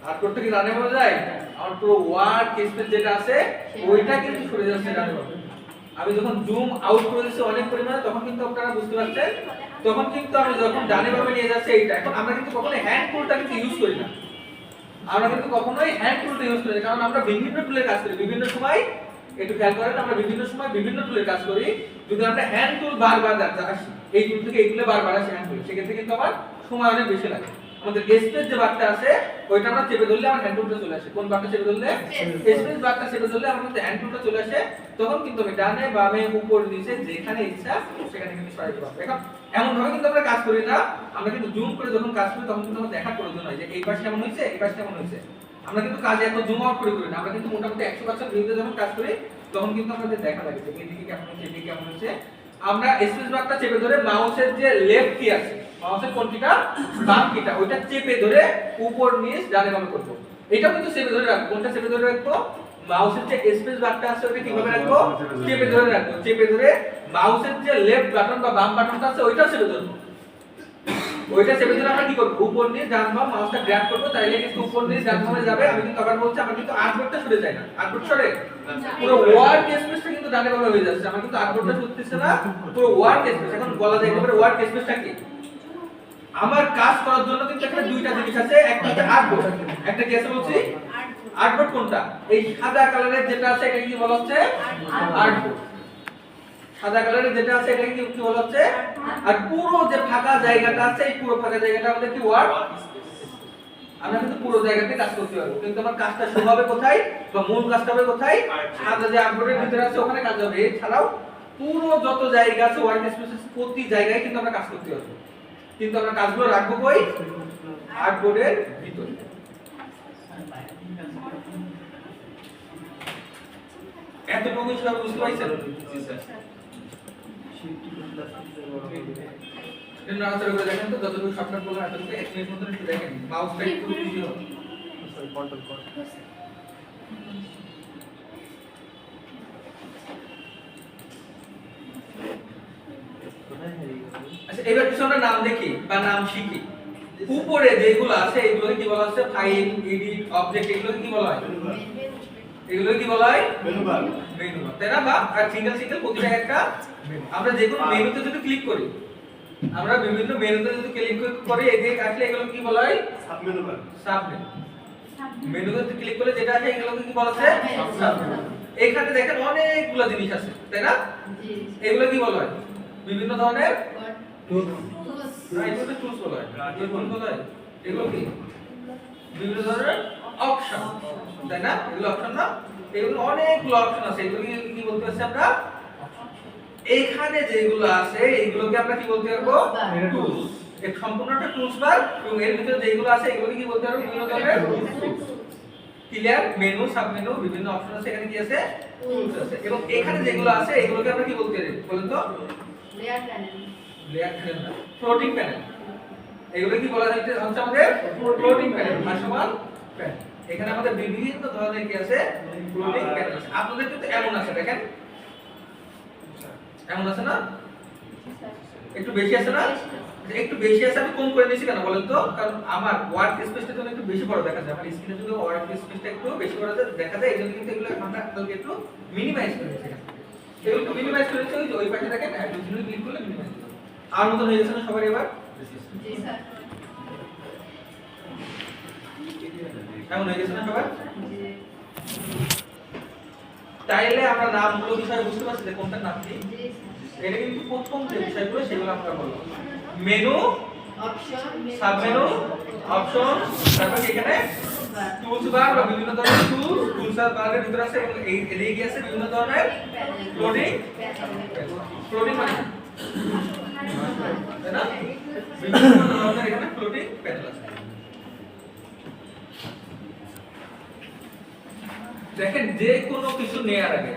আর্টবোর্ডটা কি ডানে বামে যায় আমার পুরো ওয়ার্ড স্পেস যেটা আছে ওইটা কিন্তু সরে যাচ্ছে ডানে বামে আমি যখন জুম আউট করে দিচ্ছি অনেক পরিমাণে তখন কিন্তু আপনারা বুঝতে পারছেন তখন কিন্তু আমি যখন ডানে বামে নিয়ে যাচ্ছি এইটা এখন আমরা কিন্তু কখনোই হ্যান্ড টুলটা কিন্তু ইউজ করি না আমরা কিন্তু কখনোই হ্যান্ড টুলটা ইউজ করি না কারণ আমরা বিভিন্ন টুলের কাজ করি বিভিন্ন সময় একটু খেয়াল করেন আমরা বিভিন্ন সময় বিভিন্ন টুলের কাজ করি যদি আমরা হ্যান্ড টুল বারবার আসি এই টুল থেকে এই টুলে বারবার আসি হ্যান্ড টুল সেক্ষেত্রে কিন্তু আমার সময় অনেক বেশি লাগে আমাদের স্পেস যে বারটা আছে ওইটা আমরা চেপে ধরলে আমার হ্যান্ড টুলটা চলে আসে কোন বারটা চেপে ধরলে স্পেস বারটা চেপে ধরলে আমার কিন্তু হ্যান্ড টুলটা চলে আসে তখন কিন্তু আমি ডানে বামে উপর নিচে যেখানে ইচ্ছা সেখানে কিন্তু সরাইতে পারবো এখন এমন ভাবে কিন্তু আমরা কাজ করি না আমরা কিন্তু জুম করে যখন কাজ করি তখন কিন্তু আমাদের দেখার প্রয়োজন হয় যে এই পাশে কেমন হয়েছে এই পাশে কেমন হয়েছে আমরা কিন্তু কাজে এত জুম আউট করে করি না আমরা কিন্তু মোটামুটি 100% ভিউতে যখন কাজ করি তখন কিন্তু আমাদের দেখা লাগে যে এদিকে কেমন হয়েছে এদিকে কেমন হয়েছে আমরা স্পেস বারটা চেপে ধরে মাউসের যে লেফট কি আছে মাউসের কোন কিটা বাম কিটা ওইটা চেপে ধরে উপর নিচ ডানে বামে করব এটা কিন্তু চেপে ধরে রাখবো কোনটা চেপে ধরে রাখবো মাউসের যে স্পেস বারটা আছে ওটা কিভাবে রাখবো চেপে ধরে রাখবো চেপে ধরে মাউসের যে লেফট বাটন বা বাম বাটনটা আছে ওইটা চেপে ধরবো ওইটা চেপে ধরে আমরা কি করব উপর নিচ ডান বাম মাউসটা গ্র্যাব করব তাইলে কিন্তু উপর নিচ ডান বামে যাবে আমি কিন্তু আবার বলছি আমরা কিন্তু আর্টবোর্ডটা সরে যায় না আর্টবোর্ড সরে পুরো ওয়ার্ড স্পেসটা কিন্তু ডানে বামে হয়ে যাচ্ছে আমরা কিন্তু আর্টবোর্ডটা সরতেছে না পুরো ওয়ার্ড স্পেস এখন বলা যায় একেবারে ওয়ার্ড স্পেসটা কি আমার কাজ করার জন্য কিন্তু এখানে দুইটা জিনিস আছে একটা হচ্ছে আর্টবোর্ড একটা কি আছে বলছি আর্টবোর্ড কোনটা এই সাদা কালারের যেটা আছে এটা কি বলা হচ্ছে আর্টবোর্ড সাদা কালারের যেটা আছে এটা কি বলা হচ্ছে আর পুরো যে ফাঁকা জায়গাটা আছে এই পুরো ফাঁকা জায়গাটা আমাদের কি ওয়ার্ড আমরা কিন্তু পুরো জায়গাতে কাজ করতে পারবো কিন্তু আমার কাজটা শুরু হবে কোথায় বা মূল কাজটা হবে কোথায় সাদা যে আর্টবোর্ডের ভিতরে আছে ওখানে কাজ হবে এছাড়াও পুরো যত জায়গা আছে ওয়ার্ড স্পেসের প্রতি জায়গায় কিন্তু আমরা কাজ করতে পারবো কিন্তু আমরা কাজগুলো রাখবো কই আর্টবোর্ডের ভিতরে এতটুকু সব বুঝতে পারছেন জি স্যার নাড়াচাড়া করে দেখেন তো যতটুকু শর্টকাট বললাম এতটুকু 1 মিনিট মতো একটু দেখেন মাউসটা একটু ইজি হবে সরি কন্ট্রোল কর আচ্ছা এবার কিছু আমরা নাম দেখি বা নাম শিখি উপরে যেগুলো আছে এগুলোকে কি বলা হচ্ছে ফাইল এডিট অবজেক্ট এগুলোকে কি বলা হয় এগুলো কি বলা হয় মেনু বার তাই না বা আর সিঙ্গেল প্রতিটা একটা আমরা যে কোনো মেনুতে যদি ক্লিক করি আমরা বিভিন্ন মেনুতে যদি ক্লিক করি এদিকে আসলে এগুলো কি বলা হয় sub menu bar sub menu মেনুতে ক্লিক করলে যেটা আছে এগুলোকে কি বলা আছে সাব মেনু এখানে দেখেন অনেকগুলো জিনিস আছে তাই না জি এগুলো কি বলা হয় বিভিন্ন ধরনের টুলস এগুলো টুলস বলা হয় এগুলো বলা হয় এগুলো কি বিভিন্ন ধরনের অপশন তাই না এগুলো অপশন না এগুলো অনেকগুলো অপশন আছে, এগুলো কি বলতে পারছি আমরা? এইখানে যেগুলো আছে এইগুলোকে আমরা কি বলতে পারবো? টুলস। এর সম্পূর্ণটা টুলস বার, এবং এর ভিতরে যেগুলো আছে এগুলোকে কি বলতে পারবো? বিভিন্ন ধরনের tools. Clear? Menu, sub menu, বিভিন্ন অপশন আছে, এখানে কি আছে? টুলস আছে। এবং এখানে যেগুলো আছে এগুলোকে আমরা কি বলতে পারি বলেন তো? Layer panel. লেয়ার প্যানেল না, ফ্লোটিং প্যানেল। এগুলো কি বলা হচ্ছে আমাদের? ফ্লোটিং প্যানেল, ভাসমান প্যানেল। এখানে আমাদের বিভিন্ন ধরনের কি আছে? ফ্লোটিং প্যানেল আছে। আপনাদের কিন্তু এমন আছে, দেখেন এমন আছে না? একটু বেশি আছে না? একটু বেশি আছে, আমি কম করে নিয়েছি কেন বলেন তো? কারণ আমার ওয়ার্ক স্পেসটা তো একটু বেশি বড় দেখা যায়, আমার স্ক্রিনে যদি ওয়ার্ক স্পেসটা একটু বেশি বড় দেখা যায়, এইজন্য কিন্তু এগুলো আমরা একটু মিনিমাইজ করেছি। এগুলো একটু মিনিমাইজ করেছি, ওই পাশে দেখেন অ্যাডজস্ট ক্লিক করলে মিনিমাইজ হবে। আর মতন হয়ে গেছে না সবার এবার? জি স্যার। এমন হয়ে গেছে না সবার? তাইলে আমরা নামগুলো বিষয় বুঝতে পারছি যে কোনটার নাম কি। এটা কিন্তু প্রথম যে বিষয়গুলো সেগুলো আমরা বলবো। Menu, option, sub menu, option, তারপর এখানে টুলস বার বা বিভিন্ন ধরনের টুলস বারের ভিতরে আছে, এবং এই এদিকে আছে বিভিন্ন ধরনের ফ্লোটিং মানে তাই না? বিভিন্ন ধরনের এখানে ফ্লোটিং প্যানেল আছে। দেখেন যে কোনো কিছু নেয়ার আগে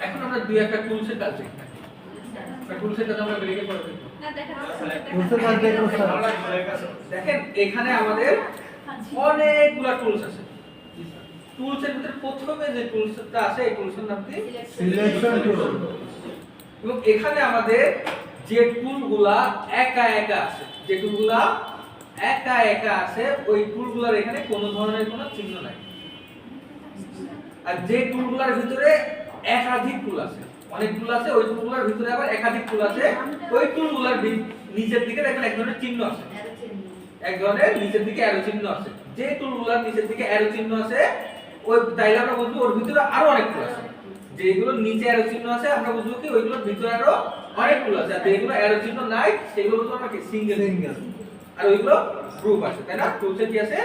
এখন আমরা দুই একটা টুলসের কাজ দেখি। টুলসের কাজ আমরা ব্রেকে করে দেখব। টুলসের কাজ দেখো স্যার। দেখেন এখানে আমাদের অনেকগুলা টুলস আছে। টুলসের ভিতরে প্রথমে যে টুলসটা আছে এই টুলসের নাম কি? Selection tool. এবং এখানে আমাদের যে টুলগুলা একা একা আছে, যে টুলগুলা একা একা আছে ওই টুলগুলোর এখানে কোনো ধরনের কোনো চিহ্ন নাই। আর যে টুলগুলোর ভিতরে একাধিক টুল আছে, অনেক টুল আছে, ওই টুলগুলোর ভিতরে আবার একাধিক টুল আছে, ওই টুলগুলোর নিচের দিকে দেখেন এক ধরনের চিহ্ন আছে, এক ধরনের নিচের দিকে অ্যারো চিহ্ন আছে। যে টুলগুলোর নিচের দিকে অ্যারো চিহ্ন আছে ওই তাইলে আমরা বুঝবো ওর ভিতরে আরো অনেক টুল আছে। যেগুলো নিচে অ্যারো চিহ্ন আছে আমরা বুঝবো কি ওইগুলোর ভিতরে আরো অনেক টুল আছে, আর যেগুলো অ্যারো চিহ্ন নাই সেগুলো তো আমরা কি সিঙ্গেল। আর ওইগুলো গ্রুপ আছে, তাই না? টুলসে কি আছে?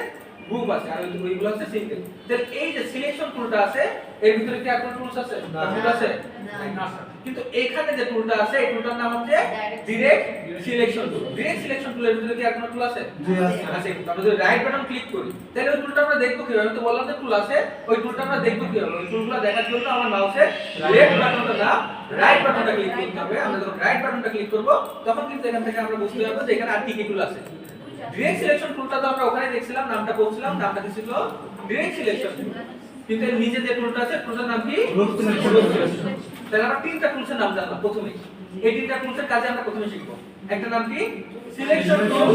গ্রুপ আছে, আর ওইগুলো আছে সিঙ্গেল। তাহলে এই যে সিলেকশন টুলটা আছে এর ভিতরে কি আর কোনো টুলস আছে? টুল আছে না। কিন্তু এখানে যে টুলটা আছে এই টুলটার নাম হচ্ছে direct selection tool. Direct selection টুলের ভিতরে কি আর কোনো টুল আছে? জি আছে। আছে। আমরা যদি রাইট বাটন ক্লিক করি তাহলে ওই টুলটা আমরা দেখব কিভাবে? আমি তো বললাম যে টুল আছে, ওই টুলটা আমরা দেখব কিভাবে? ওই টুলগুলো দেখার জন্য আমার মাউসের লেফট বাটনটা না রাইট বাটনটা ক্লিক করতে হবে। আমরা যখন রাইট বাটনটা ক্লিক করব তখন কিন্তু এখান থেকে আমরা বুঝতে পারবো যে এখানে আর কি কি টুল আছে। ডাইরেক্ট সিলেকশন টুলটা তো আমরা ওখানে দেখছিলাম, নামটা বলছিলাম, নামটা কি ছিল? Direct selection tool. কিন্তু এর নিচে যে টুলটা আছে টুলটার নাম কি? Group selection. তাহলে আমরা তিনটা টুলসের নাম জানলাম প্রথমে। এই তিনটা টুলসের কাজে আমরা প্রথমে শিখব। একটা নাম কি? Selection tool,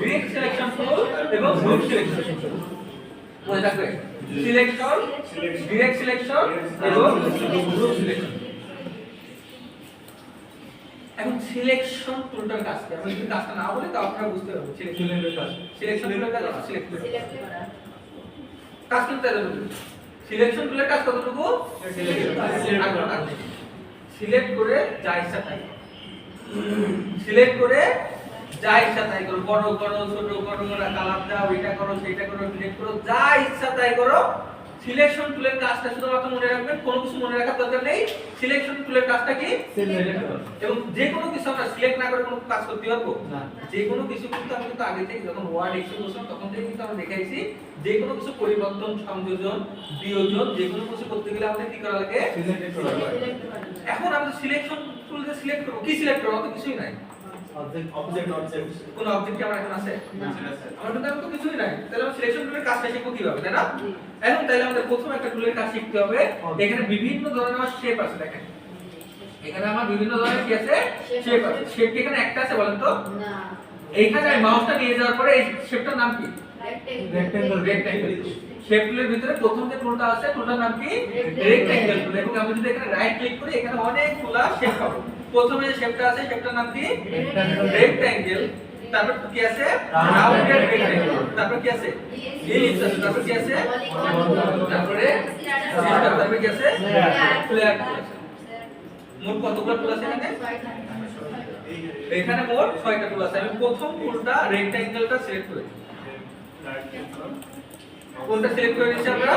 direct selection tool এবং গ্রুপ সিলেকশন টুল। মনে থাকবে? সিলেকশন, ডাইরেক্ট সিলেকশন এবং গ্রুপ সিলেকশন। এখন সিলেকশন টুলটার কাজ কি? আমি যদি কাজটা না বলি তাও আপনারা বুঝতে পারবেন। সিলেকশনের কাজ, সিলেকশন টুলের কাজ সিলেক্ট করা। কাজ কিন্তু এতটুকু। সিলেকশন টুলের কাজ কতটুকু? সিলেক্ট করে যা ইচ্ছা তাই করো। সিলেক্ট করে যা ইচ্ছা তাই করো, বড় করো, ছোট করো, কালার দাও, এটা করো, সেটা করো, ডিলিট করো, যা ইচ্ছা তাই করো। সিলেকশন টুলের কাজটা শুধুমাত্র মনে রাখবেন, কোনো কিছু মনে রাখার দরকার নেই। সিলেকশন টুলের কাজটা কি? সিলেক্ট করা। এবং যে কোনো কিছু আমরা সিলেক্ট না করে কোনো কাজ করতে পারবো না। যে কোনো কিছু কিন্তু আমি কিন্তু আগে থেকে যখন ওয়ার্ড এক্সেল বলছিলাম তখন থেকে কিন্তু আমরা দেখাইছি যে কোনো কিছু পরিবর্তন, সংযোজন, বিয়োজন যে কোনো কিছু করতে গেলে আমাদের কি করা লাগে? সিলেক্ট করা লাগে। এখন আমরা সিলেকশন টুলকে সিলেক্ট করব, কি সিলেক্ট করব? তো কিছুই নাই। অবজেক্ট কোন অবজেক্ট আমার এখন আছে? আমার কিন্তু এখন তো কিছুই নাই। তাহলে আমরা সিলেকশন টুলের কাজটা শিখব কিভাবে, তাই না? এখন তাহলে আমাদের প্রথম একটা টুলের কাজ শিখতে হবে। এখানে বিভিন্ন ধরনের শেপ আছে, দেখেন এখানে আমার বিভিন্ন ধরনের কি আছে? শেপ আছে। শেপ কি এখানে একটা আছে বলেন তো? না। এইখানে আমি মাউসটা নিয়ে যাওয়ার পরে এই শেপটার নাম কি? রেক্ট্যাঙ্গেল। রেক্ট্যাঙ্গেল। শেপ টুলের ভিতরে প্রথম যে টুলটা আছে টুলটার নাম কি? রেক্ট্যাঙ্গেল টুল। এবং আমি যদি এখানে রাইট ক্লিক করি এখানে অনেকগুলা শেপ পাবো। প্রথমে যে শেপটা আছে শেপটার নাম কি? রেক্ট্যাঙ্গেল। তারপর কি আছে? Rounded rectangle. তারপর কি আছে? ইলিপস আছে। তারপর কি আছে? তারপরে সিস্টেম। তারপর কি আছে? ফ্লেয়ার টুল আছে। মোট কতগুলো টুল আছে এখানে? এখানে মোট 6টা টুল আছে। আমি প্রথম টুলটা রেক্ট্যাঙ্গেলটা সিলেক্ট করেছি। কোনটা সিলেক্ট করে নিচ্ছি আমরা?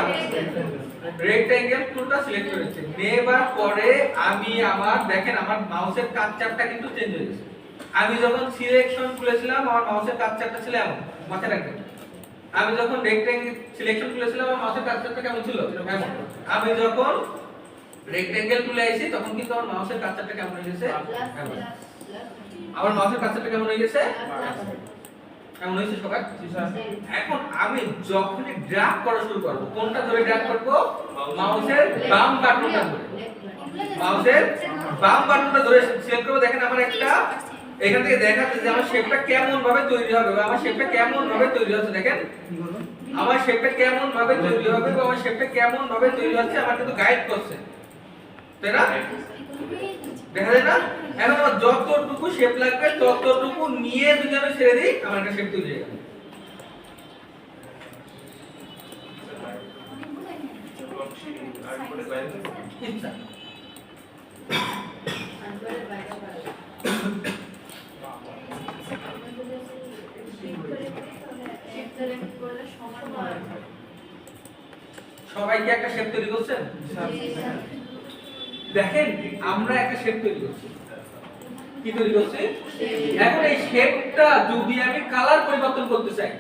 রেক্ট্যাঙ্গেল টুলটা সিলেক্ট করে নিচ্ছি। নেবার পরে আমি আমার দেখেন আমার মাউসের কার্সারটা কিন্তু চেঞ্জ হয়ে গেছে। আমি যখন সিলেকশন খুলেছিলাম আমার মাউসের কার্সারটা ছিল এমন, মাথায় রাখবেন। আমি যখন রেক্ট্যাঙ্গেল সিলেকশন খুলেছিলাম আমার মাউসের কার্সারটা কেমন ছিল? এমন। আমি যখন রেক্ট্যাঙ্গেল টুলে আইছি তখন কিন্তু আমার মাউসের কার্সারটা কেমন হয়ে গেছে? এমন। আমার মাউসের কার্সারটা কেমন হয়ে গেছে? কেমন হয়েছে সবাই? এখন আমি যখনই ড্র্যাগ করা শুরু করব, কোনটা ধরে ড্র্যাগ করব? মাউসের বাম বাটনটা ধরে। মাউসের বাম বাটনটা ধরে সিলেক্ট করব। দেখেন আমার একটা এখান থেকে দেখাচ্ছে যে আমার শেপটা কেমন ভাবে তৈরি হবে, বা আমার শেপটা কেমন ভাবে তৈরি হচ্ছে। দেখেন আমার শেপটা কেমন ভাবে তৈরি হবে, বা আমার শেপটা কেমন ভাবে তৈরি হচ্ছে আমার কিন্তু গাইড করছে, তাই না? দেখা যায় না? এখন আমার যতটুকু শেপ লাগবে ততটুকু নিয়ে যদি আমি ছেড়ে দিই আমার একটা শেপ তৈরি হয়ে যাবে। ইচ্ছা। সবাই কি একটা শেপ তৈরি করছেন? দেখেন আমরা একটা শেপ তৈরি করছি। কি তৈরি করছি? এখন এই শেপটা যদি আমি কালার পরিবর্তন করতে চাই,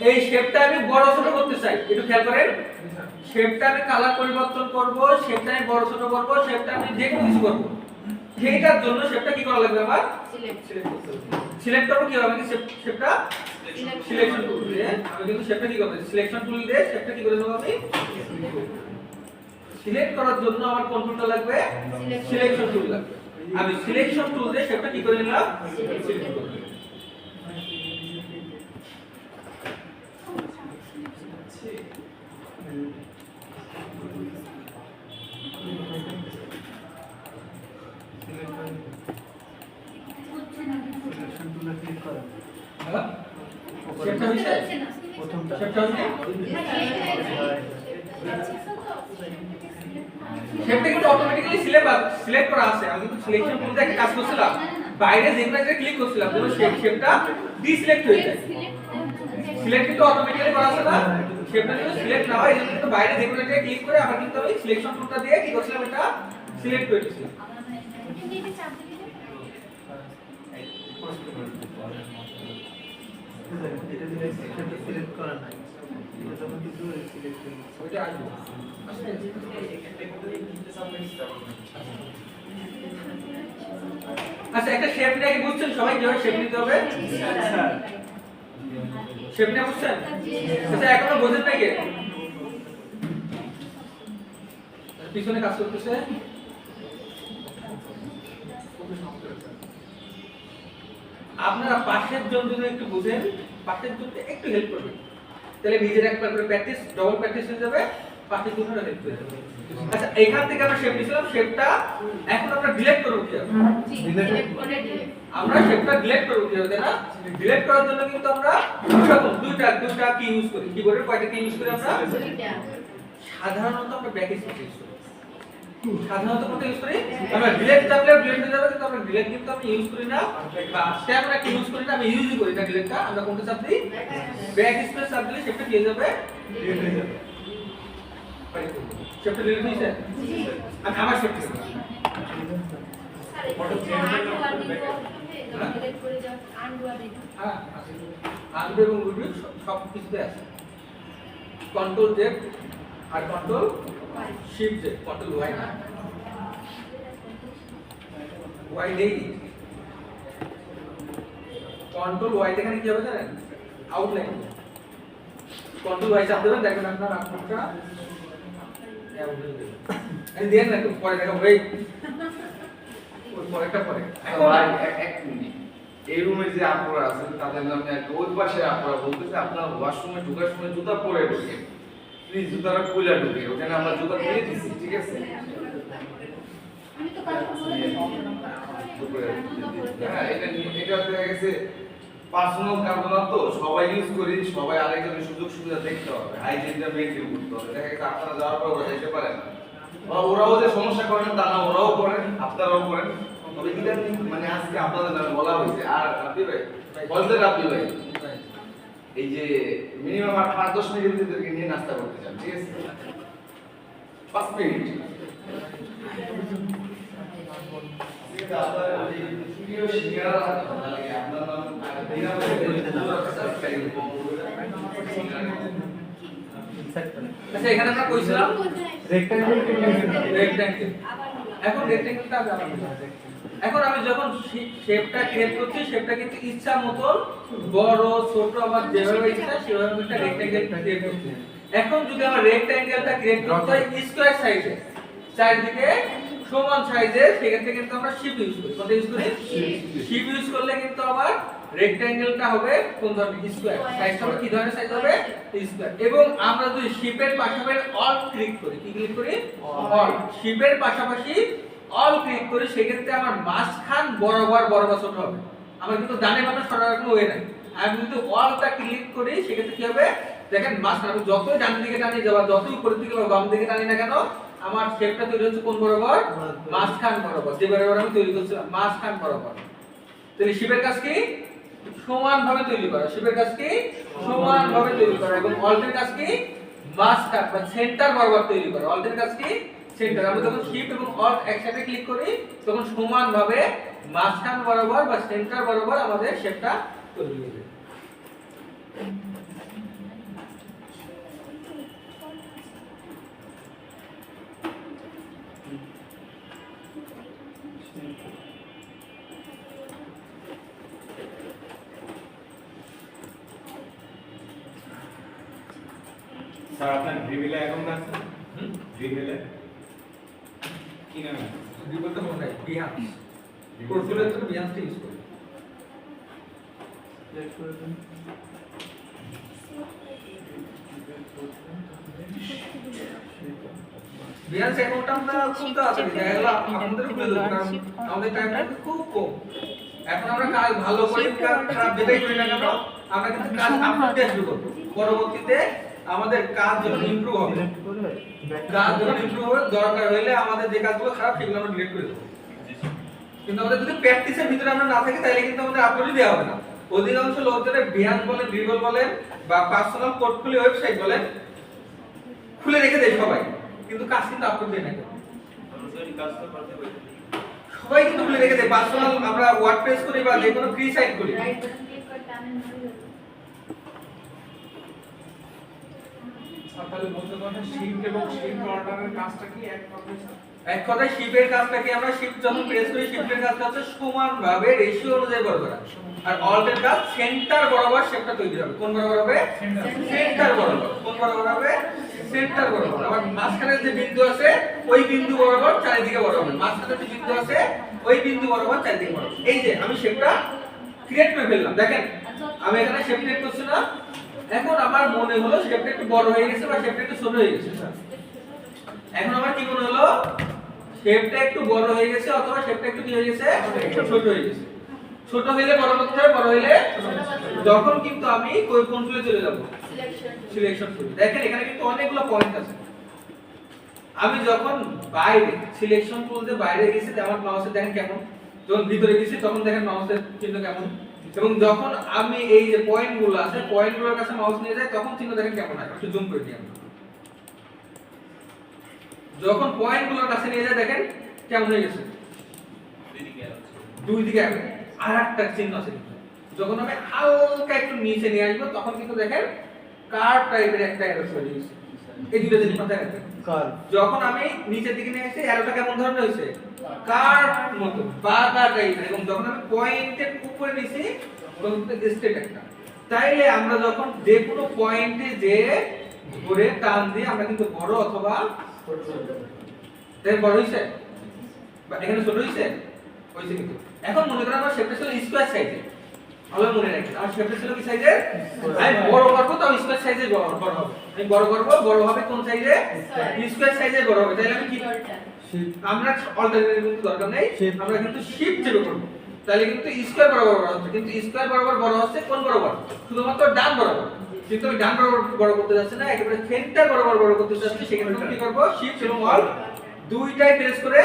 এই শেপটা আমি বড় ছোট করতে চাই, একটু খেয়াল করেন। শেপটা আমি কালার পরিবর্তন করব, শেপটা আমি বড় ছোট করব, শেপটা আমি যে কোনো কিছু করব। সেইটার জন্য শেপটা কি করা লাগবে? আমার সিলেক্ট করব। কি হবে? আমি শেপটা সিলেকশন টুল দিয়ে আমি কিন্তু শেপটা কি করব? সিলেকশন টুল দিয়ে শেপটা কি করে দেব? আমি সিলেক্ট করার জন্য আমার কোন টুলটা লাগবে? সিলেকশন টুল লাগবে। আমি সিলেকশন টুল দিয়ে সেটা কি করে নিলাম? সিলেক্ট করে নিলাম। হ্যাঁ? সেটা হইছে? প্রথমটা সেটা হইছে? সেটা কিন্তু অটোমেটিক্যালি সিলেক্ট করা আছে। আমি কিন্তু সিলেকশন টুল দিয়ে একটা কাজ করছিলাম, বাইরে যেগুলো একটা ক্লিক করছিলাম যেন শেপটা ডিসিলেক্ট হয়ে যায়। সিলেক্ট কিন্তু অটোমেটিক্যালি করা আছে না? শেপটা যদি সিলেক্ট না হয় এজন্য কিন্তু বাইরে যেগুলো একটা ক্লিক করে আবার কিন্তু আমি সিলেকশন টুলটা দিয়ে কি করছিলাম? এটা সিলেক্ট করে দিয়েছিলাম। এটা দিলে সেটা সিলেক্ট করা নাই, এটা তখন কিন্তু সিলেক্ট হয়ে গেছে। ওইটা আসবে। আচ্ছা একটা শেপ নিয়ে কি বুঝছেন সবাই কিভাবে শেপ নিতে হবে? শেপ নিয়ে বুঝছেন? আচ্ছা এখনো বোঝেন নাই কে? পিছনে কাজ করতেছে। আপনারা পাশের জন যদি একটু বুঝেন, পাশের জনকে একটু হেল্প করবেন, তাহলে নিজের একবার করে প্র্যাকটিস, ডবল প্র্যাকটিস হয়ে যাবে, পাশের জন্য হেল্প হয়ে যাবে। আচ্ছা এখান থেকে আমরা শেপ নিছিলাম, শেপটা এখন আমরা ডিলিট করব কিভাবে? আমরা শেপটা ডিলিট করব কিভাবে, তাই না? ডিলিট করার জন্য কিন্তু আমরা দুইটা কি ইউজ করি। কিবোর্ডের কয়টা কি ইউজ করি আমরা? সাধারণত আমরা ব্যাক স্পেস ইউজ করি। সাধারণত কোনটা ইউজ করি? আমরা ডিলিট চাপলে ডিলিট হয়ে যাবে, কিন্তু আমরা ডিলিট কিন্তু আমি ইউজ করি না, বা ট্যাব আমরা কি ইউজ করি না, আমি ইউজই করি না ডিলিটটা। আমরা কোনটা চাপ দিই? ব্যাক স্পেস চাপ দিলে শেপটা কি হয়ে যাবে? ডিলিট হয়ে যাবে। শেপটা ডিলিট হইছে? আমি আবার শেপ করব। হ্যাঁ, আনডু এবং রিভিউ সব কিছুতে আছে। কন্ট্রোল জেড আর control shift Z, control Y না, ওয়াই নেই। কন্ট্রোল ওয়াই এখানে কি হবে জানেন? আউটলাইন। কন্ট্রোল ওয়াই চাপ দেবেন, দেখবেন আপনার আউটপুটটা এমন হয়ে যাবে। এই দেন না, একটু পরে দেখাবো। এই ওই পরেরটা পরে। ভাই এক মিনিট, এই রুমে যে আপনারা আছেন তাদের নামে একটা ওই পাশে আপনারা বলতেছে আপনারা ওয়াশরুমে ঢোকার সময় জুতা পরে ঢোকেন, প্লিজ জুতাটা খুলে ঢোকেন, ওখানে আমরা জুতা দিয়ে দিচ্ছি, ঠিক আছে? আমি তো কথা বলে হ্যাঁ, এটা দেখা গেছে পার্সোনাল কারণ তো, সবাই ইউজ করি, সবাই আরেকজনের সুযোগ সুবিধা দেখতে হবে, হাইজিনটা মেইনটেইন করতে হবে। দেখা গেছে আপনারা যাওয়ার পর ওরা যেতে পারে না, ওরাও যে সমস্যা করেন তা না, ওরাও করেন, আপনারাও করেন। তবে ইদানিং মানে আজকে আপনাদের নামে বলা হয়েছে। আর আপনি ভাই বলতে, আপনি ভাই এই যে মিনিমাম আর 5-10 মিনিট ভিতরে নিয়ে নাস্তা করতে চান, ঠিক আছে? 5 মিনিট। ঠিক আছে, আপনার এই ভিডিও শেয়ার করা লাগে আপনার নাম আর দিনা আচ্ছা এখানে আমরা কইছিলাম রেক্ট্যাঙ্গেল রেক্ট্যাঙ্গেল। এখন রেক্ট্যাঙ্গেলটা এখন আমি যখন শেপটা ক্রিয়েট করছি শেপটা কিন্তু ইচ্ছা মতন বড় ছোট আমার যেভাবে ইচ্ছা সেভাবে একটা রেক্ট্যাঙ্গেল ক্রিয়েট করছি। এখন যদি আমার রেক্ট্যাঙ্গেলটা ক্রিয়েট করতে হয় স্কয়ার সাইজে চারদিকে সমান সাইজে, সেক্ষেত্রে কিন্তু আমরা শিপ ইউজ করি। কোনটা ইউজ করি? শিপ ইউজ করলে কিন্তু আমার রেক্ট্যাঙ্গেলটা হবে কোন ধরনের? স্কয়ার। সাইজটা হবে কি ধরনের সাইজ হবে? স্কয়ার। এবং আমরা যদি শিপের পাশাপাশি অল ক্লিক করি, কি ক্লিক করি? অল। শিপের পাশাপাশি অল ক্লিক করি, সেক্ষেত্রে আমার মাঝখান বরাবর বড় বা ছোট হবে। আমার কিন্তু ডানে বামে সরানোর কোনো ওয়ে নাই। আমি যদি অলটা ক্লিক করি সেক্ষেত্রে কি হবে? দেখেন মাঝখান আমি যতই ডান দিকে টানি যাওয়া, যতই উপরের দিকে বা বাম দিকে টানি না কেন, আমার শেপটা তৈরি হচ্ছে কোন বরাবর? মাঝখান বরাবর। যে বরাবর আমি তৈরি করছিলাম মাঝখান বরাবর। তাহলে শিপের কাজ কি? সমানভাবে তৈরি করা। শিপের কাজ কি? সমানভাবে তৈরি করা। এবং অল্টের কাজ কি? মাঝখান বা সেন্টার বরাবর তৈরি করা। অল্টের কাজ কি? সেন্টার। আমরা যখন শিপ এবং অল্ট একসাথে ক্লিক করি তখন সমানভাবে মাঝখান বরাবর বা সেন্টার বরাবর আমাদের শেপটা তৈরি হয়ে যায়। স্যার আপনার ড্রিমেলে অ্যাকাউন্ট আছে? ড্রিমেলে কি নাম আছে? বিবলটা মনে হয় বিহান্স। পোর্টফোলিওর জন্য বিহান্সটা ইউজ করি। সিলেক্ট করে দিন। বিহান্স অ্যাকাউন্টটা আমরা খুব তাড়াতাড়ি দেখা গেল আমাদের খুলে দেবো, কারণ আমাদের টাইমটা খুব কম। এখন আমরা কাজ ভালো করি খারাপ যেটাই করি না কেন আমরা কিন্তু কাজ আপলোড দিয়ে শুরু করবো। পরবর্তীতে আমাদের কাজ যখন ইমপ্রুভ হবে, সিলেক্ট করে কাজ যখন ইমপ্রুভ হবে, দরকার হইলে আমাদের যে কাজগুলো খারাপ সেগুলো আমরা ডিলিট করে দেবো। কিন্তু আমাদের যদি প্র্যাকটিসের ভিতরে আমরা না থাকি তাহলে কিন্তু আমাদের আপলোডই দেওয়া হবে না। অধিকাংশ লোকদের বিহান বলেন, ড্রিবল বলেন বা পার্সোনাল পোর্টফোলিও ওয়েবসাইট বলেন খুলে রেখে দেয় সবাই, কিন্তু কাজ কিন্তু আপলোড দেয় না কেউ। সবাই কিন্তু খুলে রেখে দেয়। পার্সোনাল আমরা ওয়ার্ডপ্রেস করি বা যে কোনো ফ্রি সাইট করি, রাইট বাটন ক্লিক করে টানেন ধরে তাহলে বলতে পারেন শিফট এবং শিফট অর্ডারের কাজটা কি এক প্রকার? এক কথায় শিপের কাজটা কি? আমরা শিফট যখন প্রেস করি শিফটের কাজটা হচ্ছে সমানভাবে রেশিও অনুযায়ী বড় করা। আর অল্টের কাজ সেন্টার বরাবর শেপটা তৈরি হবে। কোন বরাবর হবে? সেন্টার বরাবর। কোন বরাবর হবে? সেন্টার বরাবর। আবার মাঝখানে যে বিন্দু আছে ওই বিন্দু বরাবর চারিদিকে বড় হবে। মাঝখানে যে বিন্দু আছে ওই বিন্দু বরাবর চারিদিকে বড় হবে। এই যে আমি শেপটা ক্রিয়েট করে ফেললাম, দেখেন আমি এখানে শেপ ক্রিয়েট করছি না। এখন আমার মনে হলো শেপটা একটু বড় হয়ে গেছে বা শেপটা একটু ছোট হয়ে গেছে। এখন আমার কি মনে হলো? শেপটা একটু বড় হয়ে গেছে অথবা শেপটা একটু কি হয়ে গেছে? ছোট হয়ে গেছে। ছোট হইলে বড় করতে হবে, বড় হইলে যখন কিন্তু আমি কোন টুলে চলে যাব? Selection tool. দেখেন এখানে কিন্তু অনেকগুলো পয়েন্ট আছে। আমি যখন বাইরে সিলেকশন টুল দিয়ে বাইরে গেছি আমার মাউসে দেখেন কেমন, যখন ভিতরে গেছি তখন দেখেন মাউসের চিহ্ন কেমন, এবং যখন আমি এই যে পয়েন্টগুলো আছে পয়েন্টগুলোর কাছে মাউস নিয়ে যাই তখন চিহ্ন দেখেন কেমন হয়। একটু জুম করে দিই আমি। যখন পয়েন্টগুলোর কাছে নিয়ে যায় দেখেন কেমন হয়ে গেছে, দুই দিকে আরেকটা চিহ্ন আছে। যখন আমি হালকা একটু নিচে নিয়ে আসবো তখন কিন্তু দেখেন কার্ভ টাইপের একটা অ্যারো তৈরি হয়েছে। এই দুটো জিনিস মাথায় রাখবেন। কার যখন আমি নিচের দিকে নিয়ে আসি অ্যারোটা কেমন ধরনের হয়েছে? কার্ভ মতো বাঁকা টাইপের। এবং যখন আমি পয়েন্টের উপরে নিছি তখন কিন্তু স্ট্রেট একটা। তাইলে আমরা যখন যে কোনো পয়েন্টে যে ধরে টান দিয়ে আমরা কিন্তু বড় অথবা ছোট করতে পারি। তাই বড় হইছে বা এখানে ছোট হইছে হইছে কিন্তু। এখন মনে করেন আমার শেপটা ছিল স্কয়ার সাইজে, ভালো মনে রাখবেন আমার শেপটা ছিল কি সাইজে? আমি বড় করব তাও স্কয়ার সাইজে বড় হবে। আমি বড় করব, বড় হবে কোন সাইজে? স্কয়ার সাইজে বড় হবে। তাইলে আমি কি আমরা অল্টারনেটিভ কিন্তু দরকার নেই, আমরা কিন্তু শিফট চেপে করব। তাহলে কিন্তু স্কয়ার বরাবর বড় হচ্ছে, কিন্তু স্কয়ার বরাবর বড় হচ্ছে কোন বরাবর? শুধুমাত্র ডান বরাবর। কিন্তু আমি ডান বরাবর বড় করতে যাচ্ছি না, একেবারে সেন্টার বরাবর বড় করতে যাচ্ছি। সেখানে আমি কি করব? শিফট এবং অল্ট দুইটাই প্রেস করে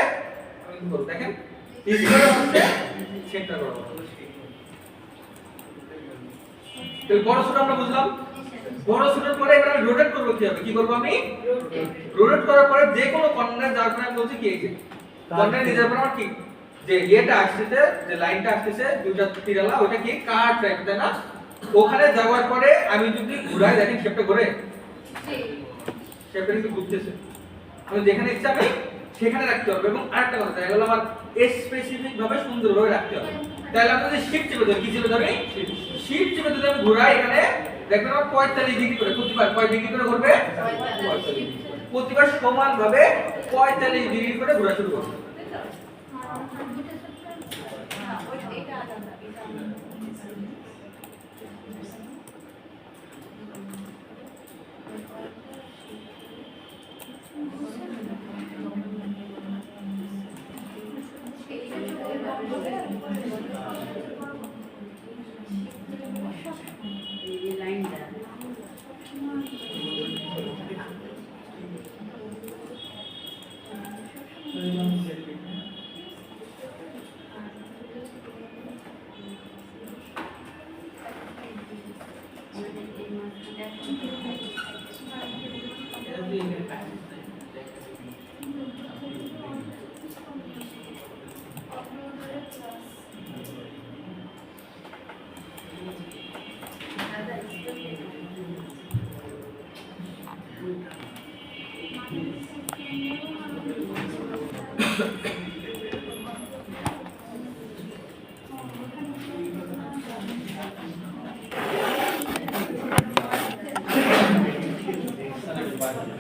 আমি কি করব? দেখেন স্কয়ার হচ্ছে সেন্টার বরাবর। তাহলে বড় ছোট আমরা বুঝলাম। বড় ছোটের পরে এবার আমি রোটেট করব কি হবে? কি করব আমি? রোটেট করার পরে যে কোনো কর্নার যাওয়ার পরে আমি বলছি কি এই যে কর্নার নিয়ে যাওয়ার পরে আমার কি যে ইয়েটা আসছে, যে লাইনটা আসছে দুইটা তিরালা, ওটা কি কাট রাখবে তাই না? ওখানে যাওয়ার পরে আমি যদি ঘুরাই, দেখেন শেপটা ঘুরে, শেপটা কিন্তু ঘুরতেছে। আমি যেখানে ইচ্ছা আমি সেখানে রাখতে হবে। এবং আরেকটা কথা, দেখা গেল আমার স্পেসিফিক ভাবে সুন্দরভাবে রাখতে হবে। তাহলে আমি যদি শিফট চেপে ধরি, কি চেপে ধরি? শিফট চেপে যদি আমি ঘুরাই, এখানে দেখবেন আমার 45 ডিগ্রি করে, প্রতিবার কয় ডিগ্রি করে ঘুরবে? 45 ডিগ্রি। প্রতিবার সমানভাবে 45 ডিগ্রি করে ঘোরা শুরু করবে।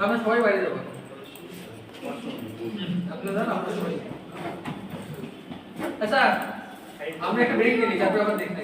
আমরা সবাই বাইরে যাবো। আপনারা আমরা সবাই। আচ্ছা, আমরা একটা ব্রেক নিয়ে নিই, তারপর আবার দেখতে